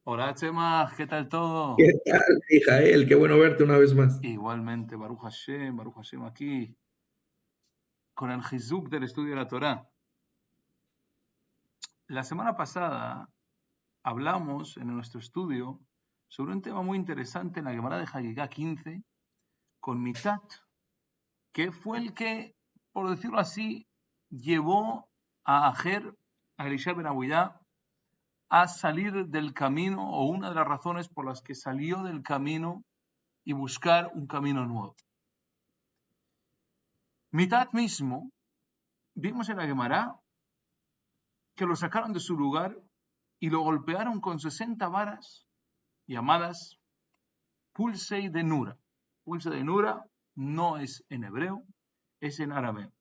Hola Chema, ¿qué tal ¿Qué todo? tal, Mijael? Qué bueno verte una vez más. Igualmente, Baruch Hashem aquí, con el Hizuk del estudio de la Torá. La semana pasada hablamos en nuestro estudio sobre un tema muy interesante en la Gemara de Hagigá 15, con Mitat, que fue el que, por decirlo así, llevó a Ajer, a Elisha ben Abuyá, a salir del camino, o una de las razones por las que salió del camino y buscar un camino nuevo. Mitat mismo, vimos en la Gemara que lo sacaron de su lugar y lo golpearon con 60 varas llamadas Pulsei de Nura. Pulsei de Nura no es en hebreo, es en arameo.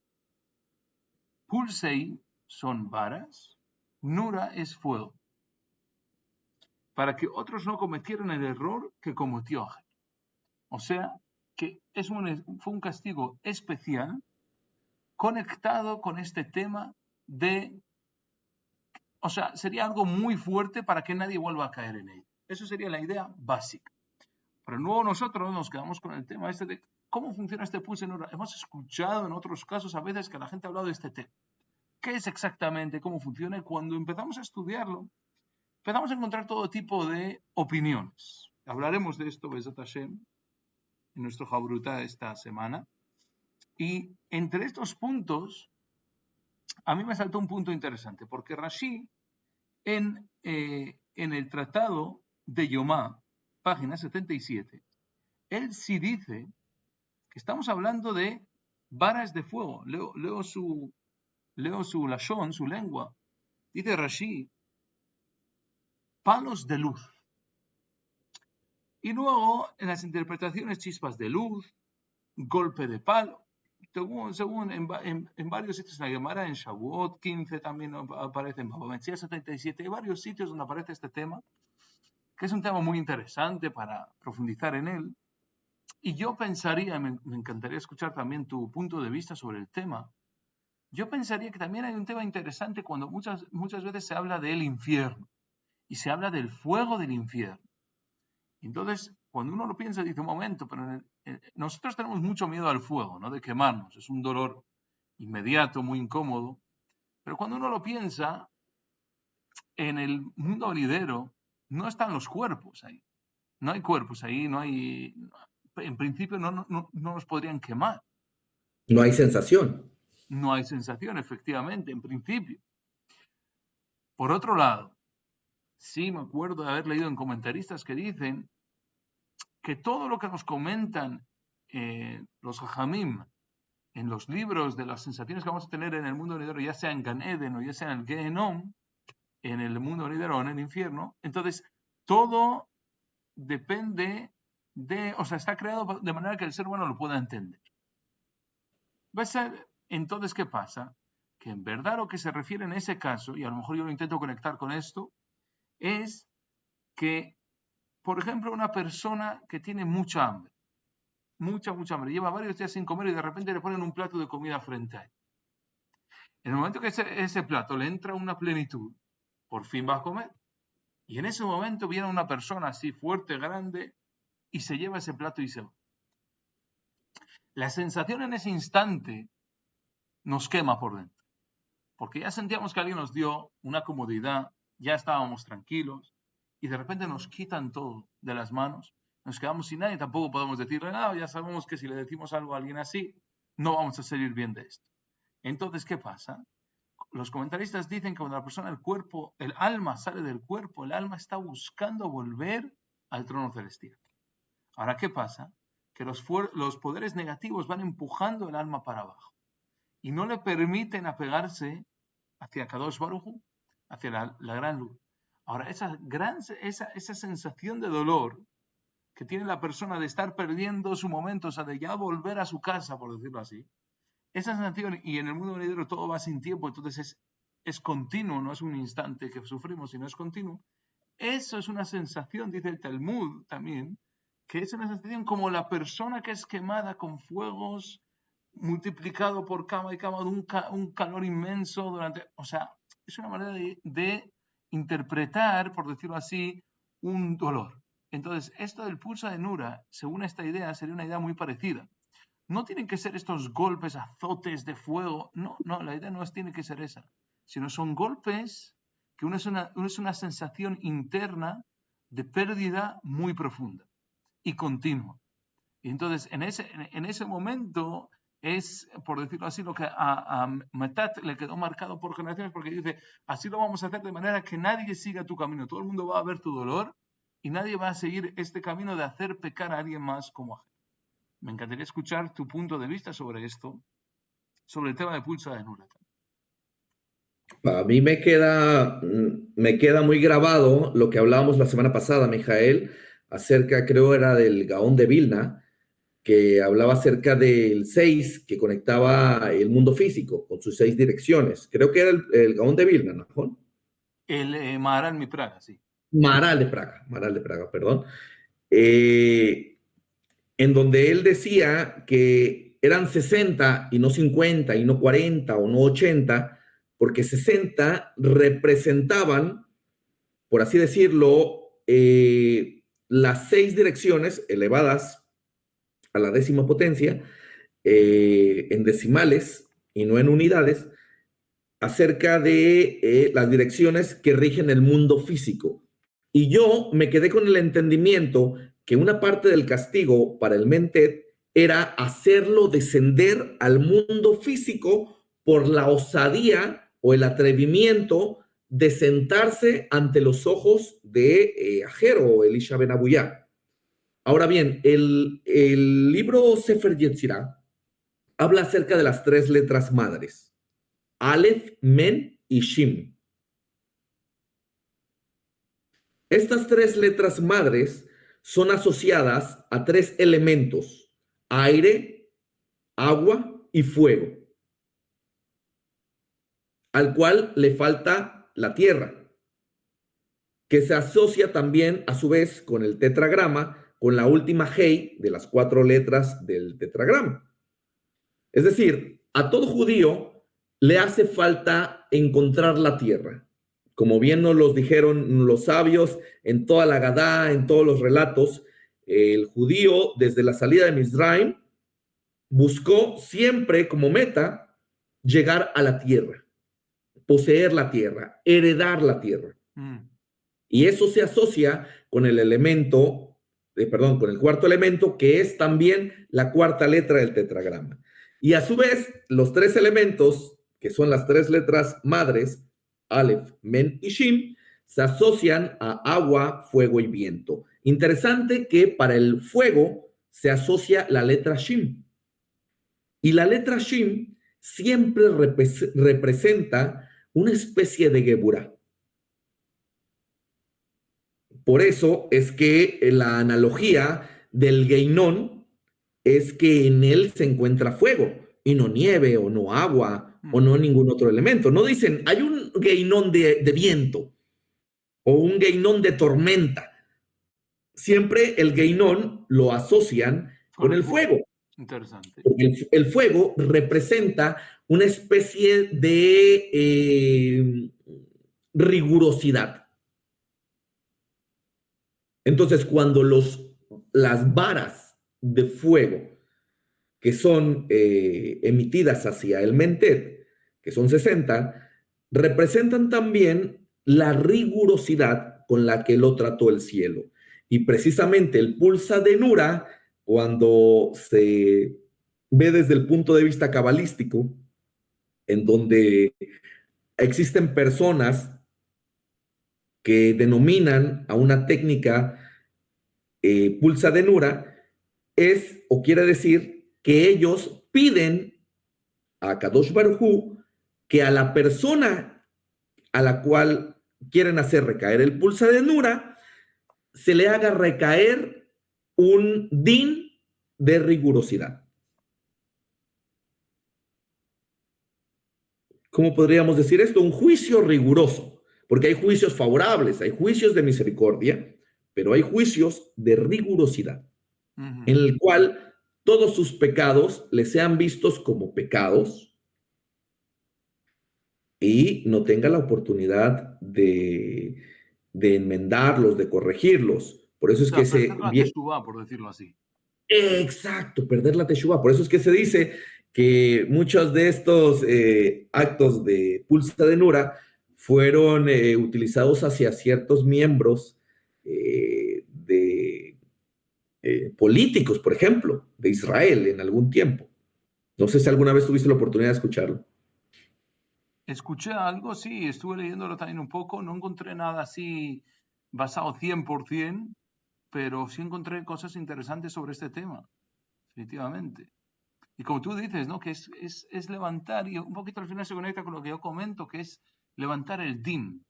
Pulsei son varas, Nura es fuego, para que otros no cometieran el error que cometió Ágel. O sea, que fue un castigo especial conectado con este tema de, o sea, sería algo muy fuerte para que nadie vuelva a caer en ello. Eso sería la idea básica. Pero luego nosotros nos quedamos con el tema este de cómo funciona este pulse neural. Hemos escuchado en otros casos a veces que la gente ha hablado de este tema. ¿Qué es exactamente? ¿Cómo funciona? Y cuando empezamos a estudiarlo, empezamos a encontrar todo tipo de opiniones. Hablaremos de esto, Besat Hashem, en nuestro Jabruta esta semana. Y entre estos puntos, a mí me saltó un punto interesante, porque Rashi, en el tratado de Yomá, página 77, él sí dice que estamos hablando de varas de fuego. Leo su lashon, su lengua. Dice Rashi, palos de luz. Y luego, en las interpretaciones, chispas de luz, golpe de palo. Según en varios sitios en la Gemara, en Shavuot 15 también aparece, en Baba Metzia 77, hay varios sitios donde aparece este tema, que es un tema muy interesante para profundizar en él. Y yo pensaría, me encantaría escuchar también tu punto de vista sobre el tema. Yo pensaría que también hay un tema interesante cuando muchas veces se habla del infierno y se habla del fuego del infierno. Entonces, cuando uno lo piensa, dice un momento, pero nosotros tenemos mucho miedo al fuego, ¿no? De quemarnos, es un dolor inmediato, muy incómodo. Pero cuando uno lo piensa, en el mundo venidero no están los cuerpos ahí. No hay cuerpos ahí, no hay. En principio no nos podrían quemar. No hay sensación. No hay sensación, efectivamente, en principio. Por otro lado, sí me acuerdo de haber leído en comentaristas que dicen que todo lo que nos comentan los hajamim en los libros de las sensaciones que vamos a tener en el mundo venidero, ya sea en Gan Eden o ya sea en el Gehenom, en el mundo venidero o en el infierno, entonces todo depende o sea, está creado de manera que el ser humano lo pueda entender. Va a ser, entonces, ¿qué pasa? Que en verdad lo que se refiere en ese caso, y a lo mejor yo lo intento conectar con esto, es que, por ejemplo, una persona que tiene mucha hambre, mucha hambre, lleva varios días sin comer y de repente le ponen un plato de comida frente a él. En el momento que ese plato le entra una plenitud, por fin va a comer. Y en ese momento viene una persona así fuerte, grande, y se lleva ese plato y se va. La sensación en ese instante nos quema por dentro, porque ya sentíamos que alguien nos dio una comodidad, ya estábamos tranquilos, y de repente nos quitan todo de las manos, nos quedamos sin nada y tampoco podemos decirle nada, ya sabemos que si le decimos algo a alguien así, no vamos a salir bien de esto. Entonces, ¿qué pasa? Los comentaristas dicen que cuando la persona, el cuerpo, el alma sale del cuerpo, el alma está buscando volver al trono celestial. Ahora, ¿qué pasa? Que los poderes negativos van empujando el alma para abajo y no le permiten apegarse hacia Kadosh Baruj Hu, hacia la gran luz. Ahora, esa sensación de dolor que tiene la persona de estar perdiendo su momento, o sea, de ya volver a su casa, por decirlo así, esa sensación, y en el mundo venidero todo va sin tiempo, entonces es continuo, no es un instante que sufrimos, sino es continuo. Eso es una sensación, dice el Talmud también, que es una sensación como la persona que es quemada con fuegos multiplicado por cama y cama de un calor inmenso durante, o sea, es una manera de interpretar, por decirlo así, un dolor. Entonces, esto del pulsa de Nura, según esta idea, sería una idea muy parecida. No tienen que ser estos golpes, azotes de fuego. No, la idea no tiene que ser esa, sino son golpes que uno es una sensación interna de pérdida muy profunda y continua. Y entonces, en ese momento es, por decirlo así, lo que a Metat le quedó marcado por generaciones, porque dice, así lo vamos a hacer de manera que nadie siga tu camino. Todo el mundo va a ver tu dolor y nadie va a seguir este camino de hacer pecar a alguien más como ajeno. Me encantaría escuchar tu punto de vista sobre esto, sobre el tema de pulsa de Nura. A mí me queda muy grabado lo que hablábamos la semana pasada, Mijael, acerca, creo era del Gaón de Vilna, que hablaba acerca del 6 que conectaba el mundo físico con sus 6 direcciones. Creo que era el Gaón de Vilna, ¿no, Juan? El Maharal Mi Praga, sí. Maharal de Praga, perdón. En donde él decía que eran 60 y no 50 y no 40 o no 80, porque 60 representaban, por así decirlo, las 6 direcciones elevadas a la 10ª potencia, en decimales y no en unidades, acerca de las direcciones que rigen el mundo físico. Y yo me quedé con el entendimiento que una parte del castigo para el Mentet era hacerlo descender al mundo físico por la osadía o el atrevimiento de sentarse ante los ojos de Ajero o Elisha Ben Abuyá. Ahora bien, el libro Sefer Yetzirah habla acerca de las 3 letras madres, Aleph, Men y Shin. Estas 3 letras madres son asociadas a 3 elementos, aire, agua y fuego, al cual le falta la tierra, que se asocia también a su vez con el tetragrama, con la última Hei de las 4 letras del tetragrama. Es decir, a todo judío le hace falta encontrar la tierra. Como bien nos los dijeron los sabios en toda la Gadá, en todos los relatos, el judío desde la salida de Mizraim buscó siempre como meta llegar a la tierra, poseer la tierra, heredar la tierra. Y eso se asocia con el elemento, con el cuarto elemento, que es también la 4ª letra del tetragrama. Y a su vez, los 3 elementos, que son las 3 letras madres, Aleph, Men y Shin, se asocian a agua, fuego y viento. Interesante que para el fuego se asocia la letra Shin. Y la letra Shin siempre representa una especie de Geburah. Por eso es que la analogía del Geinón es que en él se encuentra fuego y no nieve o no agua o no ningún otro elemento. No dicen, hay un Geinón de viento o un Geinón de tormenta. Siempre el Geinón lo asocian con el fuego. Interesante. Porque el fuego representa una especie de rigurosidad. Entonces, cuando las varas de fuego que son emitidas hacia el Mentet, que son 60, representan también la rigurosidad con la que lo trató el cielo. Y precisamente el pulsa de Nura, cuando se ve desde el punto de vista cabalístico, en donde existen personas que denominan a una técnica pulsa de Nura, es o quiere decir que ellos piden a Kadosh Baruj Hu que a la persona a la cual quieren hacer recaer el pulsa de Nura se le haga recaer un din de rigurosidad. ¿Cómo podríamos decir esto? Un juicio riguroso, porque hay juicios favorables, hay juicios de misericordia, pero hay juicios de rigurosidad, en el cual todos sus pecados les sean vistos como pecados y no tenga la oportunidad de de enmendarlos, de corregirlos. Por eso O es sea, que perder la teshuvá, por decirlo así. Exacto, perder la teshuva. Por eso es que se dice que muchos de estos actos de pulsa de Nura fueron utilizados hacia ciertos miembros de políticos, por ejemplo, de Israel en algún tiempo. No sé si alguna vez tuviste la oportunidad de escucharlo. Escuché algo, sí, estuve leyéndolo también un poco, no encontré nada así basado 100%, pero sí encontré cosas interesantes sobre este tema, definitivamente. Y como tú dices, ¿no? Que es levantar, y un poquito al final se conecta con lo que yo comento, que es levantar el din,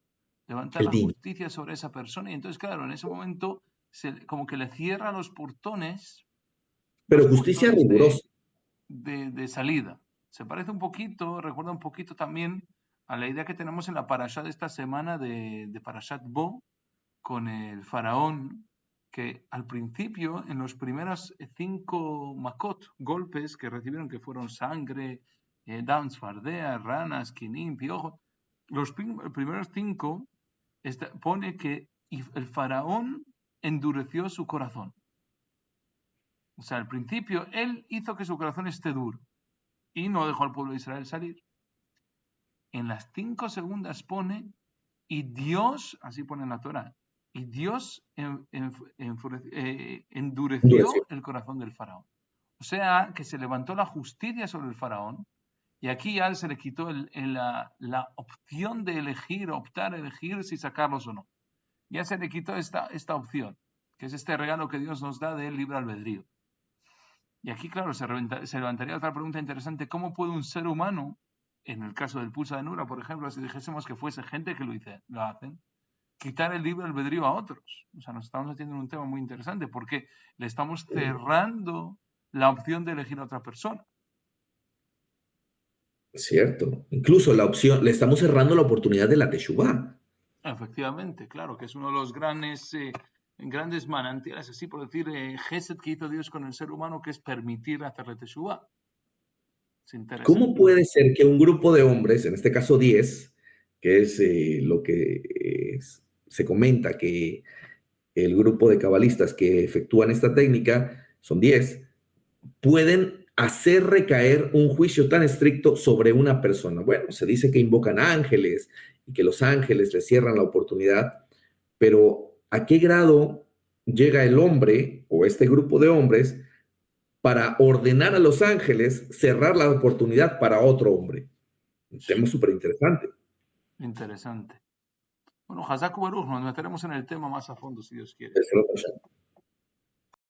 levantar El la din. justicia sobre esa persona. Y entonces, claro, en ese momento como que le cierra Pero los justicia portones rigurosa. de salida. Se parece un poquito, recuerda un poquito también a la idea que tenemos en la parashá de esta semana de Parashat Bo, con el faraón, que al principio, en los primeros 5 makot, golpes que recibieron, que fueron sangre, dams, fardeas, ranas, quinín, piojos, los primeros 5 pone que el faraón endureció su corazón. O sea, al principio él hizo que su corazón esté duro y no dejó al pueblo de Israel salir. En las 5 segundas pone, y Dios, así pone en la Torah, y Dios Endureció. endureció el corazón del faraón. O sea, que se levantó la justicia sobre el faraón, y aquí ya se le quitó la opción de optar a elegir si sacarlos o no. Ya se le quitó esta opción, que es este regalo que Dios nos da del libre albedrío. Y aquí, claro, se levantaría otra pregunta interesante. ¿Cómo puede un ser humano, en el caso del pulsa de Nura, por ejemplo, si dijésemos que fuese gente que lo hacen, quitar el libre albedrío a otros? O sea, nos estamos metiendo en un tema muy interesante porque le estamos cerrando la opción de elegir a otra persona. Cierto. Incluso la opción, le estamos cerrando la oportunidad de la teshuva. Efectivamente, claro, que es uno de los grandes manantiales, así por decir, gesed que hizo Dios con el ser humano, que es permitir hacerle teshuvah. Es ¿Cómo interesante. puede ser que un grupo de hombres, en este caso 10, que es lo que se comenta que el grupo de cabalistas que efectúan esta técnica, son 10, pueden hacer recaer un juicio tan estricto sobre una persona? Bueno, se dice que invocan ángeles y que los ángeles les cierran la oportunidad, pero ¿a qué grado llega el hombre o este grupo de hombres para ordenar a los ángeles cerrar la oportunidad para otro hombre? Un tema súper interesante. Interesante. Bueno, Hazaku Baruch, nos meteremos en el tema más a fondo si Dios quiere. Es otra cosa.